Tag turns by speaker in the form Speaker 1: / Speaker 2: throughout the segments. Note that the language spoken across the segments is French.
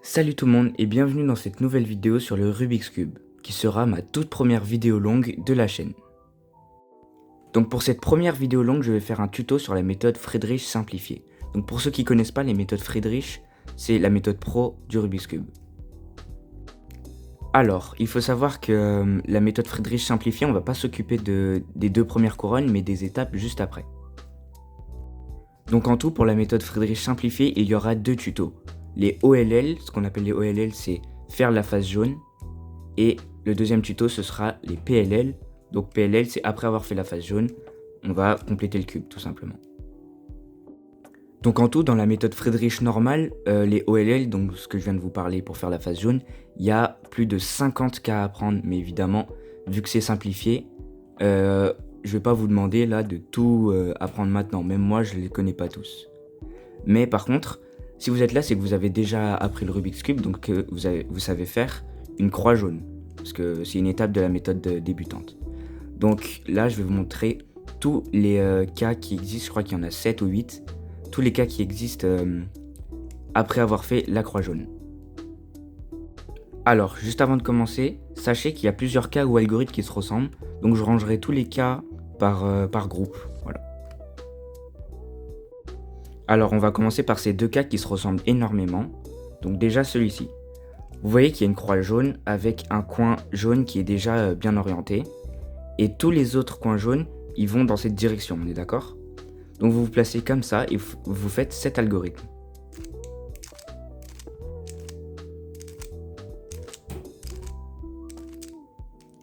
Speaker 1: Salut tout le monde et bienvenue dans cette nouvelle vidéo sur le Rubik's Cube, qui sera ma toute première vidéo longue de la chaîne. Donc pour cette première vidéo longue, je vais faire un tuto sur la méthode Friedrich simplifiée. Donc pour ceux qui ne connaissent pas les méthodes Friedrich, c'est la méthode pro du Rubik's Cube. Alors, il faut savoir que la méthode Friedrich simplifiée, on ne va pas s'occuper des deux premières couronnes, mais des étapes juste après. Donc en tout, pour la méthode Friedrich simplifiée, il y aura deux tutos. Les OLL, ce qu'on appelle les OLL, c'est faire la face jaune. Et le deuxième tuto, ce sera les PLL. Donc PLL, c'est après avoir fait la face jaune, on va compléter le cube, tout simplement. Donc en tout, dans la méthode Friedrich normale, les OLL, donc ce que je viens de vous parler pour faire la face jaune, il y a plus de 50 cas à apprendre. Mais évidemment, vu que c'est simplifié, je vais pas vous demander là de tout apprendre maintenant. Même moi, je les connais pas tous. Mais par contre, si vous êtes là, c'est que vous avez déjà appris le Rubik's Cube, donc vous savez faire une croix jaune. Parce que c'est une étape de la méthode débutante. Donc là, je vais vous montrer tous les cas qui existent. Je crois qu'il y en a 7 ou 8. Tous les cas qui existent après avoir fait la croix jaune. Alors, juste avant de commencer, sachez qu'il y a plusieurs cas ou algorithmes qui se ressemblent. Donc je rangerai tous les cas par groupe. Voilà. Alors, on va commencer par ces deux cas qui se ressemblent énormément. Donc déjà celui-ci. Vous voyez qu'il y a une croix jaune avec un coin jaune qui est déjà bien orienté. Et tous les autres coins jaunes, ils vont dans cette direction, on est d'accord? Donc vous vous placez comme ça et vous faites cet algorithme.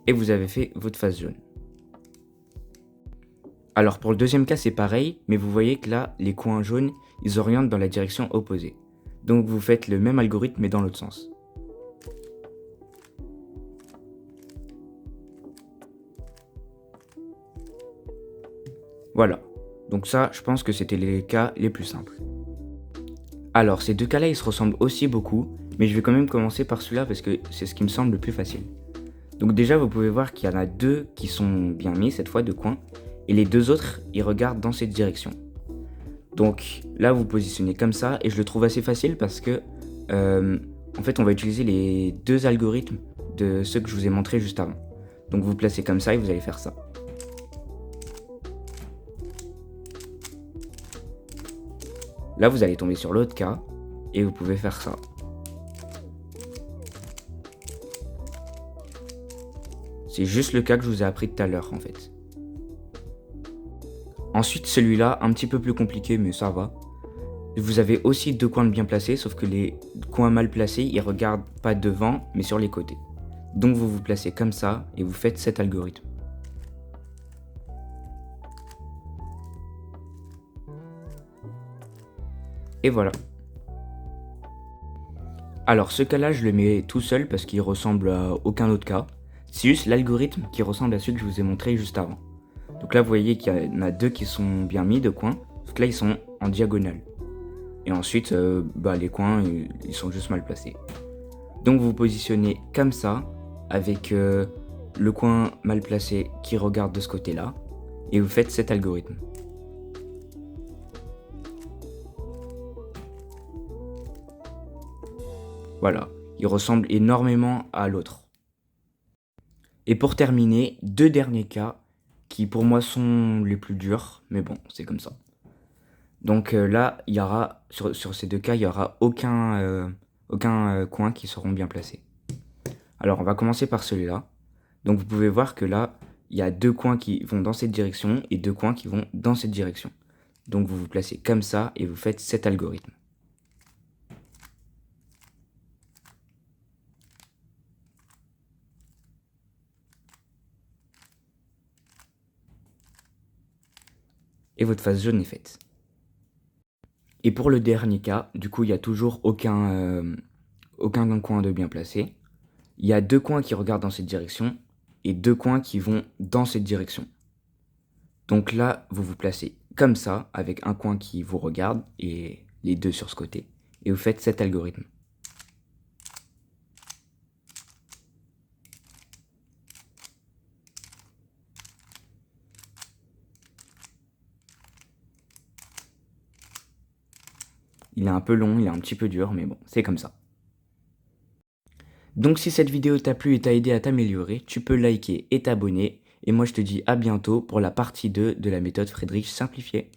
Speaker 1: Et vous avez fait votre face jaune. Alors pour le deuxième cas, c'est pareil, mais vous voyez que là, les coins jaunes, ils orientent dans la direction opposée. Donc vous faites le même algorithme, mais dans l'autre sens. Voilà. Donc ça, je pense que c'était les cas les plus simples. Alors, ces deux cas-là, ils se ressemblent aussi beaucoup, mais je vais quand même commencer par celui-là parce que c'est ce qui me semble le plus facile. Donc déjà, vous pouvez voir qu'il y en a deux qui sont bien mis, cette fois, de coins, et les deux autres, ils regardent dans cette direction. Donc là, vous positionnez comme ça, et je le trouve assez facile parce que, en fait, on va utiliser les deux algorithmes de ceux que je vous ai montrés juste avant. Donc vous placez comme ça et vous allez faire ça. Là, vous allez tomber sur l'autre cas, et vous pouvez faire ça. C'est juste le cas que je vous ai appris tout à l'heure, en fait. Ensuite, celui-là, un petit peu plus compliqué, mais ça va. Vous avez aussi deux coins bien placés, sauf que les coins mal placés, ils regardent pas devant, mais sur les côtés. Donc vous vous placez comme ça, et vous faites cet algorithme. Et voilà. Alors ce cas-là, je le mets tout seul parce qu'il ressemble à aucun autre cas. C'est juste l'algorithme qui ressemble à celui que je vous ai montré juste avant. Donc là, vous voyez qu'il y en a deux qui sont bien mis, deux coins. Sauf que là, ils sont en diagonale. Et ensuite, les coins, ils sont juste mal placés. Donc vous vous positionnez comme ça, avec le coin mal placé qui regarde de ce côté-là. Et vous faites cet algorithme. Voilà, il ressemble énormément à l'autre. Et pour terminer, deux derniers cas qui pour moi sont les plus durs, mais bon, c'est comme ça. Donc là, il y aura sur ces deux cas, il n'y aura aucun coin qui seront bien placés. Alors on va commencer par celui-là. Donc vous pouvez voir que là, il y a deux coins qui vont dans cette direction et deux coins qui vont dans cette direction. Donc vous vous placez comme ça et vous faites cet algorithme. Et votre face jaune est faite. Et pour le dernier cas, du coup, il n'y a toujours aucun coin de bien placé. Il y a deux coins qui regardent dans cette direction et deux coins qui vont dans cette direction. Donc là, vous vous placez comme ça, avec un coin qui vous regarde et les deux sur ce côté. Et vous faites cet algorithme. Il est un peu long, il est un petit peu dur, mais bon, c'est comme ça. Donc si cette vidéo t'a plu et t'a aidé à t'améliorer, tu peux liker et t'abonner. Et moi je te dis à bientôt pour la partie 2 de la méthode Friedrich simplifiée.